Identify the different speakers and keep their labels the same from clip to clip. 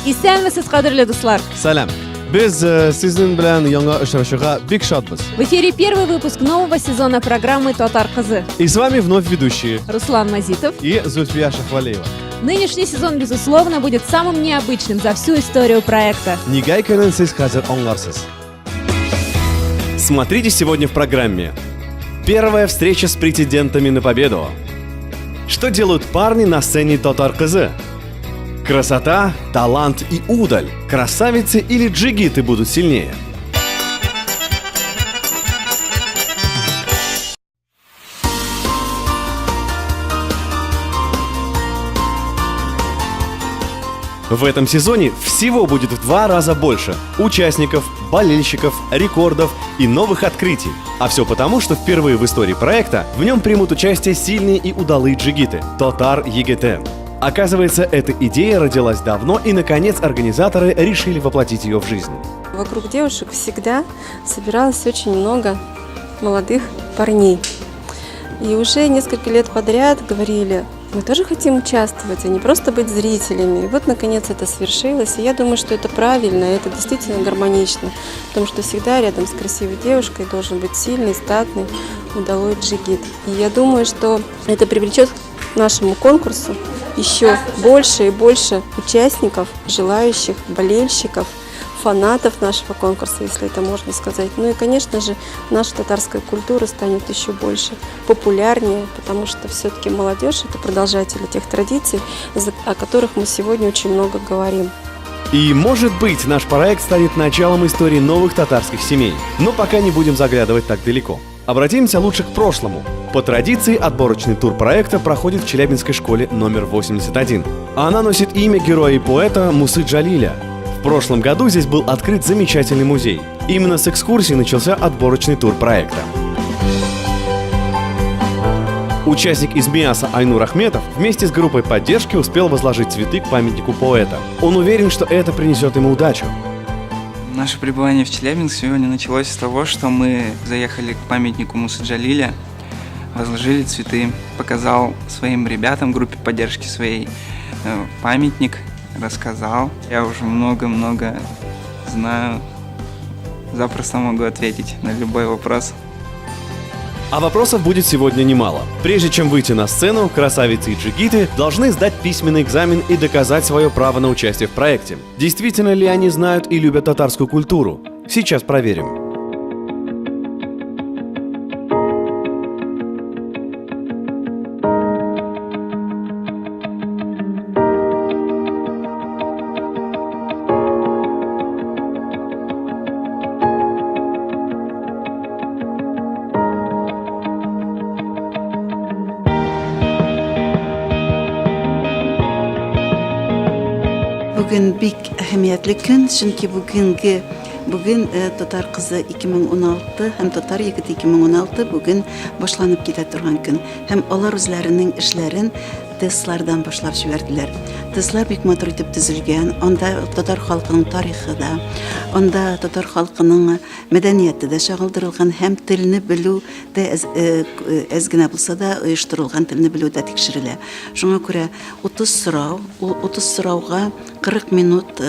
Speaker 1: Исәнмесез, кадерле дуслар!
Speaker 2: Салам. Biz sizin bilan yangi uchrashuvga bek shodmiz.
Speaker 1: В эфире первый выпуск нового сезона программы «Татар кызы».
Speaker 2: И с вами вновь ведущие
Speaker 1: Руслан Мазитов.
Speaker 2: и Зульфия Шахвалеева.
Speaker 1: Нынешний сезон, безусловно, будет самым необычным за всю историю проекта.
Speaker 2: Нигай ekenen siz hozir аңларсыз. Смотрите сегодня в программе. Первая встреча с претендентами на победу. Что делают парни на сцене Татар кызы? Красота, талант и удаль. Красавицы или джигиты будут сильнее? В этом сезоне всего будет в 2 раза больше участников, болельщиков, рекордов и новых открытий. А все потому, что впервые в истории проекта в нем примут участие сильные и удалые джигиты – Татар ЕГТ. Оказывается, эта идея родилась давно, и, наконец, организаторы решили воплотить ее в жизнь.
Speaker 3: Вокруг девушек всегда собиралось очень много молодых парней. И уже несколько лет подряд говорили: мы тоже хотим участвовать, а не просто быть зрителями. И вот, наконец, это свершилось. И я думаю, что это правильно, это действительно гармонично. Потому что всегда рядом с красивой девушкой должен быть сильный, статный, удалой джигит. И я думаю, что это привлечет к нашему конкурсу еще больше и больше участников, желающих, болельщиков, фанатов нашего конкурса, если это можно сказать. Ну и, конечно же, наша татарская культура станет еще больше популярнее, потому что все-таки молодежь – это продолжатели тех традиций, о которых мы сегодня очень много говорим.
Speaker 2: И, может быть, наш проект станет началом истории новых татарских семей. Но пока не будем заглядывать так далеко. Обратимся лучше к прошлому. По традиции, отборочный тур проекта проходит в Челябинской школе номер 81. Она носит имя героя и поэта Мусы Джалиля. В прошлом году здесь был открыт замечательный музей. Именно с экскурсии начался отборочный тур проекта. Участник из МИАСа Айнур Ахметов вместе с группой поддержки успел возложить цветы к памятнику поэта. Он уверен, что это принесет ему удачу.
Speaker 4: Наше пребывание в Челябинске сегодня началось с того, что мы заехали к памятнику Мусы Джалиля, возложили цветы, показал своим ребятам, группе поддержки своей, памятник, рассказал. Я уже много-много знаю, запросто могу ответить на любой вопрос.
Speaker 2: А вопросов будет сегодня немало. Прежде чем выйти на сцену, красавицы и джигиты должны сдать письменный экзамен и доказать свое право на участие в проекте. Действительно ли они знают и любят татарскую культуру? Сейчас проверим.
Speaker 5: Bugün bik әһәмиятле көн, чөнки бүген Татар кызы 2016 һәм Татар егете 2016 бүген башланып китә торган көн. Һәм алар үзләренең эшләрен тестлардан башлап җибәрделәр. Теслар бик матур итеп төзелгән. Анда татар халкының тарихы да, анда татар халкының мәдәнияте дә чагылдырылган һәм телне белү дә әз генә булса да оештырылган, телне белү дә тикшерелә. Шуңа күрә 30 сорауга 40 минут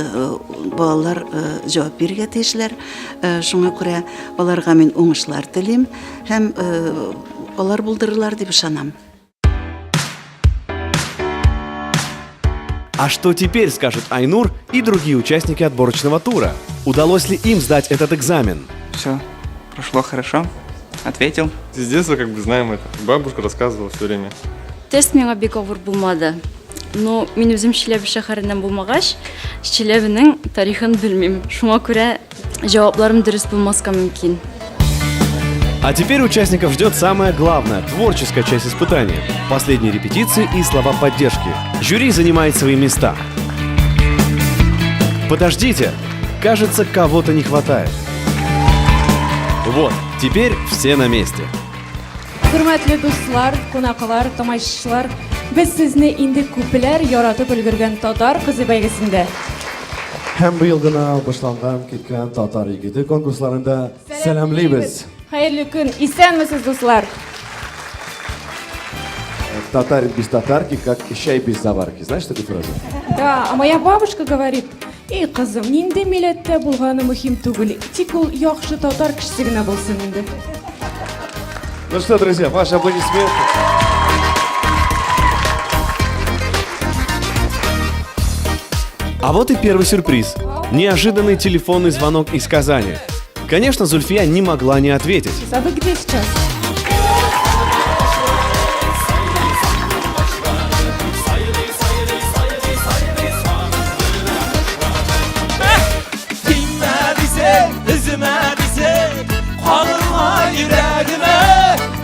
Speaker 5: балалар җавап бирергә тиешләр. Шуңа күрә аларга мин уңышлар телим һәм алар булдырырлар дип ышанам.
Speaker 2: А что теперь скажут Айнур и другие участники отборочного тура? Удалось ли им сдать этот экзамен?
Speaker 4: Все прошло хорошо, ответил.
Speaker 6: С детства знаем это. Бабушка рассказывала все время.
Speaker 7: Тест миңа бик авыр булмады. Но мин үзем Челәбе шәһәреннән булмагач, Челәбенең тарихын белмим. Шуңа күрә җавапларым дөрес булмаска мөмкин.
Speaker 2: А теперь участников ждет самое главное – творческая часть испытания. Последние репетиции и слова поддержки. Жюри занимает свои места. Подождите, кажется, кого-то не хватает. Вот, теперь все на месте.
Speaker 1: Хөрмәтле дуслар, кунаклар, тамашачылар, без сезне инде күпләр яратып өлгергән Татар кызы бәйгесендә.
Speaker 8: Һәм быел гына башланган киткән Татар егете конкурсларында сәламлыйбыз.
Speaker 1: Хәерле көн, исәнмесез, дуслар!
Speaker 8: Татар без татарки, как чай без заварки. Знаешь такую фразу?
Speaker 1: Да, а моя бабушка говорит, Ey кызым, нинди милләттә булганы мөһим түгел, тик ул яхшы татар кешесе генә булсын инде.
Speaker 8: Ну что, друзья, ваши аплодисменты.
Speaker 2: А вот и первый сюрприз. Неожиданный телефонный звонок из Казани. Конечно, Зульфия не могла не ответить.
Speaker 1: А вы где сейчас?
Speaker 9: Dinle bizi, üzme bizi, kalma yüreğime.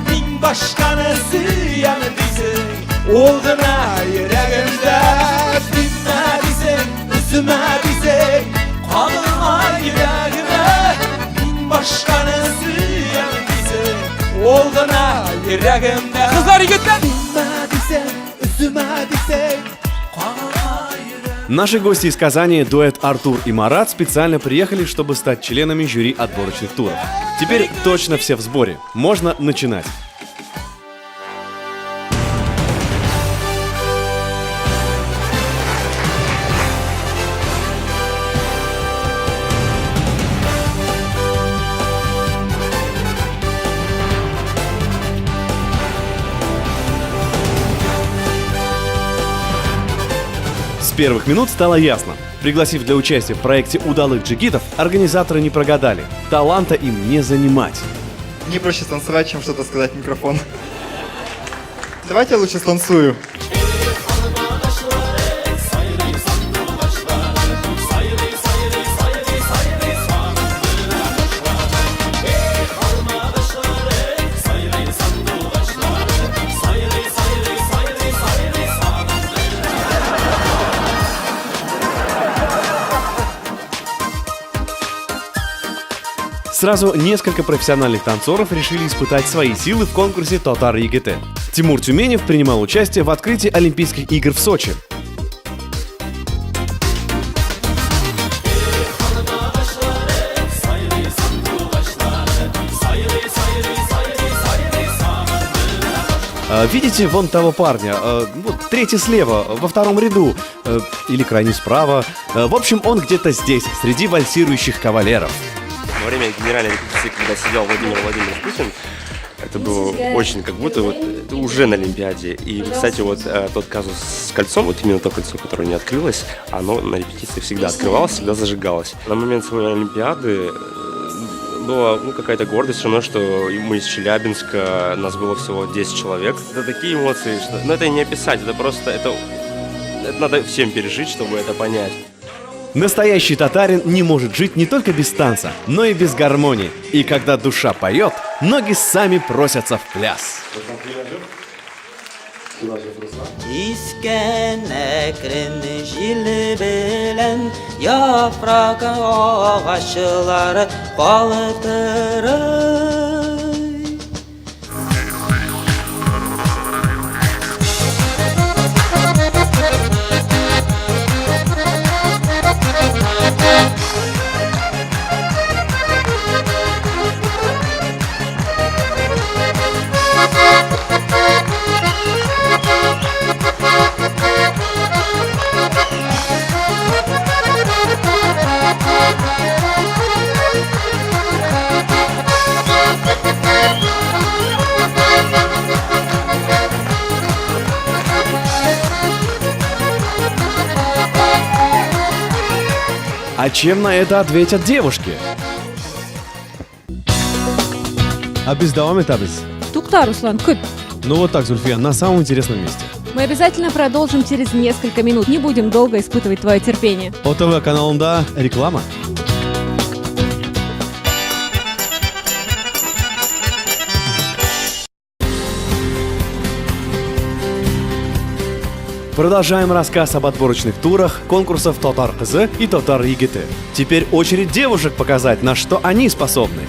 Speaker 9: Bin başkanısı yanı bizi, olguna yüreğimde. Dinle bizi, üzme bizi, kalma yüreğime. Bin başkanısı yanı bizi, olguna yüreğimde. Kızlar yigitler. Dinle bizi, üzme bizi, kalma yüreğimde.
Speaker 2: Наши гости из Казани, дуэт Артур и Марат, специально приехали, чтобы стать членами жюри отборочных туров. Теперь точно все в сборе. Можно начинать. С первых минут стало ясно. Пригласив для участия в проекте удалых джигитов, организаторы не прогадали. Таланта им не занимать.
Speaker 10: Не проще станцевать, чем что-то сказать в микрофон. Давайте я лучше станцую.
Speaker 2: Сразу несколько профессиональных танцоров решили испытать свои силы в конкурсе Татар ЕГТ. Тимур Тюменев принимал участие в открытии Олимпийских игр в Сочи. Видите вон того парня? Вот третий слева, во втором ряду. Или крайне справа. В общем, он где-то здесь, среди вальсирующих кавалеров.
Speaker 11: Во время генеральной репетиции, когда сидел Владимир Владимирович Путин, это было очень как будто вот это уже на Олимпиаде. И, кстати, вот тот казус с кольцом, вот именно то кольцо, которое не открылось, оно на репетиции всегда открывалось, всегда зажигалось. На момент своей Олимпиады была какая-то гордость все равно, что мы из Челябинска, нас было всего 10 человек. Это такие эмоции, что это не описать, это просто, это надо всем пережить, чтобы это понять.
Speaker 2: Настоящий татарин не может жить не только без танца, но и без гармонии. И когда душа поет, ноги сами просятся в пляс.
Speaker 9: İskenekrin jili bilen yaprak ağaçları kalıptırır.
Speaker 2: А чем на это ответят девушки? А без давами табис?
Speaker 1: Туктар, Руслан, кыт.
Speaker 2: Ну вот так, Зульфия, на самом интересном месте.
Speaker 1: Мы обязательно продолжим через несколько минут. Не будем долго испытывать твое терпение.
Speaker 2: ОТВ каналында реклама. Продолжаем рассказ об отборочных турах, конкурсов Татар КЗ и Татар ЕГТ. Теперь очередь девушек показать, на что они способны.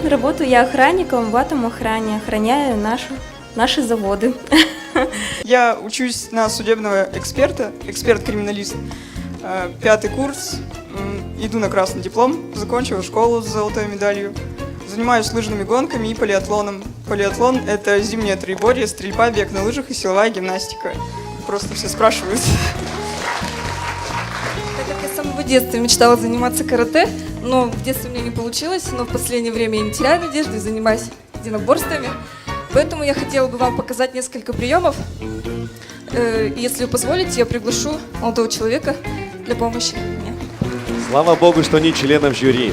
Speaker 12: Работаю я охранником в атомохране, охраняю нашу
Speaker 3: наши заводы.
Speaker 10: Я учусь на судебного эксперта, эксперт-криминалист. 5-й курс, иду на красный диплом, закончила школу с золотой медалью. Занимаюсь лыжными гонками и полиатлоном. Полиатлон – это зимнее троеборье, стрельба, бег на лыжах и силовая гимнастика. Просто все спрашивают.
Speaker 3: Так как я с самого детства мечтала заниматься карате, но в детстве у меня не получилось, но в последнее время я не теряю надежды и занимаюсь единоборствами. Поэтому я хотела бы вам показать несколько приемов. Если вы позволите, я приглашу молодого человека для помощи мне.
Speaker 2: Слава богу, что не членов жюри.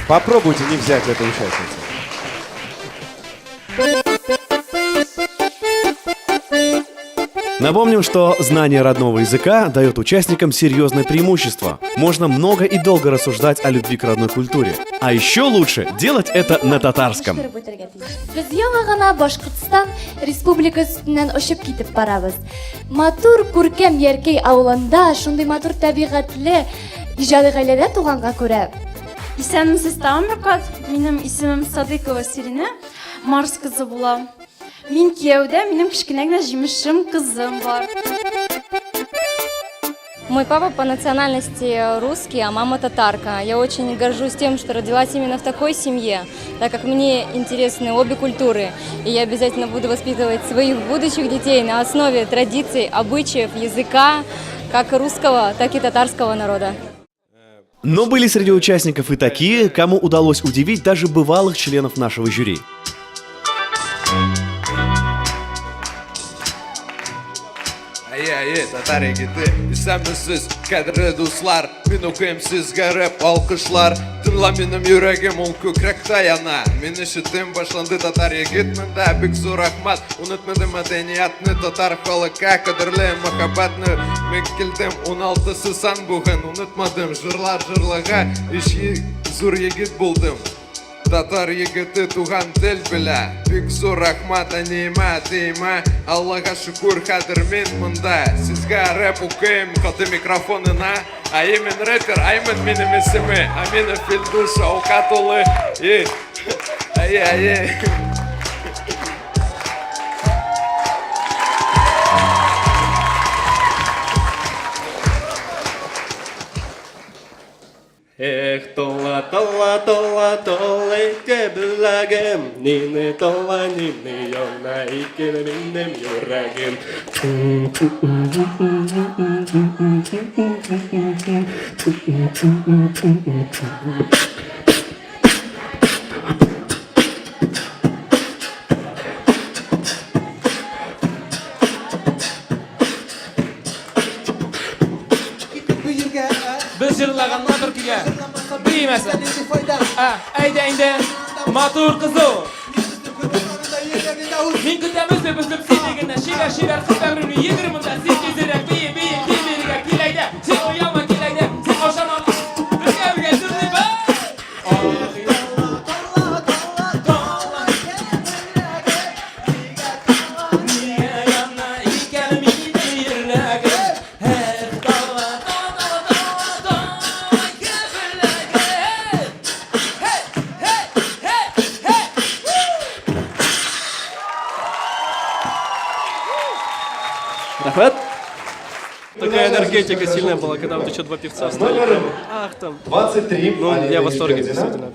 Speaker 2: Попробуйте не взять эту участницу. Напомним, что знание родного языка дает участникам серьезное преимущество. Можно много и долго рассуждать о любви к родной культуре. А еще лучше делать это на татарском.
Speaker 1: Biz яңа гына Башкортстан Республикасыннан очып китеп барабыз. Матур күркәм Яркәй авылында шундый матур табигатьле иҗади гаиләдә туганга күрә.
Speaker 7: Исәнмесез Тамрыкат, минем исемем Садыкова Сирина, Марс кызы булам. Мин кияүдә, минем кечкенә генә җимешем кызым бар.
Speaker 3: Мой папа по национальности русский, а мама татарка. Я очень горжусь тем, что родилась именно в такой семье, так как мне интересны обе культуры. И я обязательно буду воспитывать своих будущих детей на основе традиций, обычаев, языка, как русского, так и татарского народа.
Speaker 2: Но были среди участников и такие, кому удалось удивить даже бывалых членов нашего жюри.
Speaker 9: Татар егеті, исәмісіз, кәдірі дуслар, мен оқиым сізге рэп алқышлар. Тыңла менің жүрегім, ол көкіректе яна. Мен ішітім башланды татар егет, мында бик зор рахмат. Ұнытмады мәдениятны, татар халыққа кәдірлі махаббатны. Мен келдім 16 сан бүгін, ұнытмадым жырлар жырлыға, еш зор егет болдым. Татар егеті туған тіл білә, бик зор рахмат әнейма, дейма. Аллаға шүкір қадір мен мұнда. Сізге рэп оқиым, қаты микрофонына. Аймен рэпер, аймен менің есімі. Амина Филдус, ауқат олы. Ай.
Speaker 11: Эх, тола, кебіләгім, нені тола, нені йона, икені минем юрагім.
Speaker 9: Biz jırlagan matır kile, bilmesen. Ayda indi, matır kızı. Min kütemiz ve bizim sevdiğinden şiver kıtlarını yediriminde. Siz gezerek beyin demiriga kileyde. Sen oyama kileyde, sen koşanan. Birge zırlı be.
Speaker 11: Такая энергетика сильная была, когда вот еще два певца встали. Ах, там.
Speaker 8: 23.
Speaker 11: Ну, я в восторге, действительно.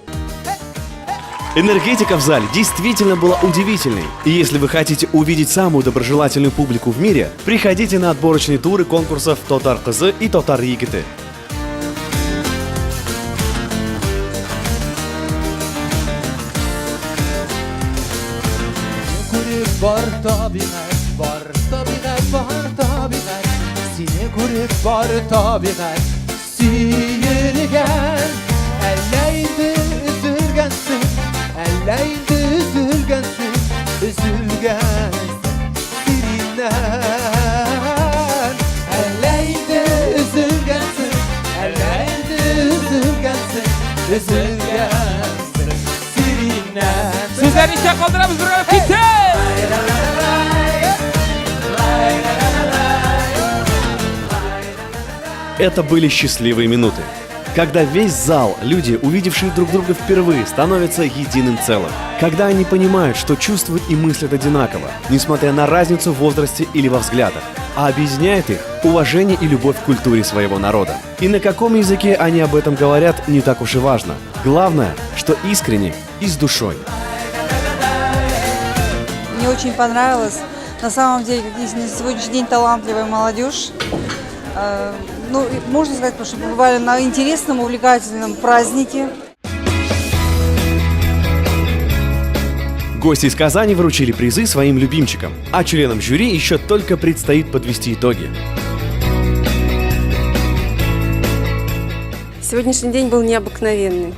Speaker 2: Энергетика в зале действительно была удивительной. И если вы хотите увидеть самую доброжелательную публику в мире, приходите на отборочные туры конкурсов Татар Кызы и Татар Егеті.
Speaker 9: Var tabiat, seni görüp var tabiat, siyirgen, elleydi üzülgensin, üzülgensin sirinden, elleydi üzülgensin, üzülgensin sirinden. Sizleri işe kaldıramız, buraya bitti!
Speaker 2: Это были счастливые минуты. Когда весь зал, люди, увидевшие друг друга впервые, становятся единым целым. Когда они понимают, что чувствуют и мыслят одинаково, несмотря на разницу в возрасте или во взглядах. А объединяет их уважение и любовь к культуре своего народа. И на каком языке они об этом говорят, не так уж и важно. Главное, что искренне и с душой.
Speaker 12: Мне очень понравилось. На самом деле, как на сегодняшний день талантливая молодежь. Ну, можно сказать, потому что мы бывали на интересном, увлекательном празднике.
Speaker 2: Гости из Казани вручили призы своим любимчикам, а членам жюри еще только предстоит подвести итоги.
Speaker 3: Сегодняшний день был необыкновенный.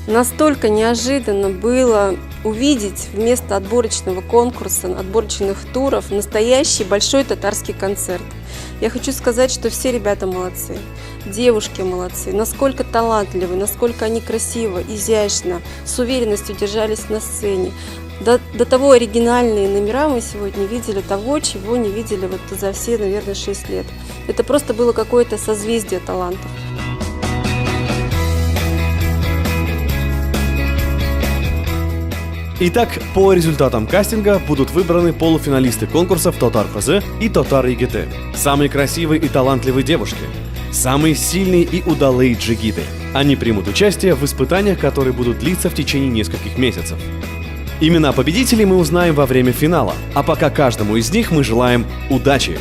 Speaker 3: Настолько неожиданно было увидеть вместо отборочного конкурса, отборочных туров настоящий большой татарский концерт. Я хочу сказать, что все ребята молодцы, девушки молодцы, насколько талантливы, насколько они красиво, изящно, с уверенностью держались на сцене. До того оригинальные номера мы сегодня видели того, чего не видели вот за все, наверное, 6 лет. Это просто было какое-то созвездие талантов.
Speaker 2: Итак, по результатам кастинга будут выбраны полуфиналисты конкурсов Тотар КЗ и Тотар ЕГТ. Самые красивые и талантливые девушки. Самые сильные и удалые джигиты. Они примут участие в испытаниях, которые будут длиться в течение нескольких месяцев. Имена победителей мы узнаем во время финала, а пока каждому из них мы желаем удачи!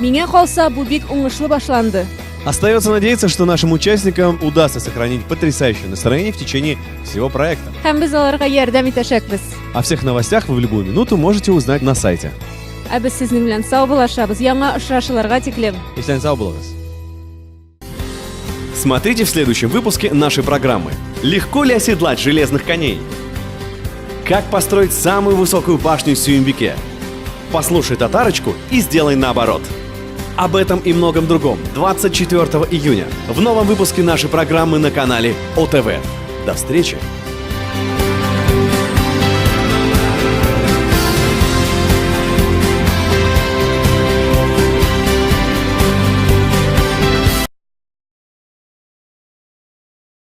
Speaker 13: Миңа калса, бу бик уңышлы башланды.
Speaker 2: Остается надеяться, что нашим участникам удастся сохранить потрясающее настроение в течение всего проекта.
Speaker 13: Һәм без аларга ярдәм итәчәкбез.
Speaker 2: О всех новостях вы в любую минуту можете узнать на сайте.
Speaker 13: Ә без сезнең белән саубуллашабыз. Яңа очрашуларга тиклем.
Speaker 2: Исән сау булыгыз. Смотрите в следующем выпуске нашей программы. Легко ли оседлать железных коней? Как построить самую высокую башню в Сюембике? Послушай татарочку и сделай наоборот. Об этом и многом другом 24 июня в новом выпуске нашей программы на канале ОТВ. До встречи!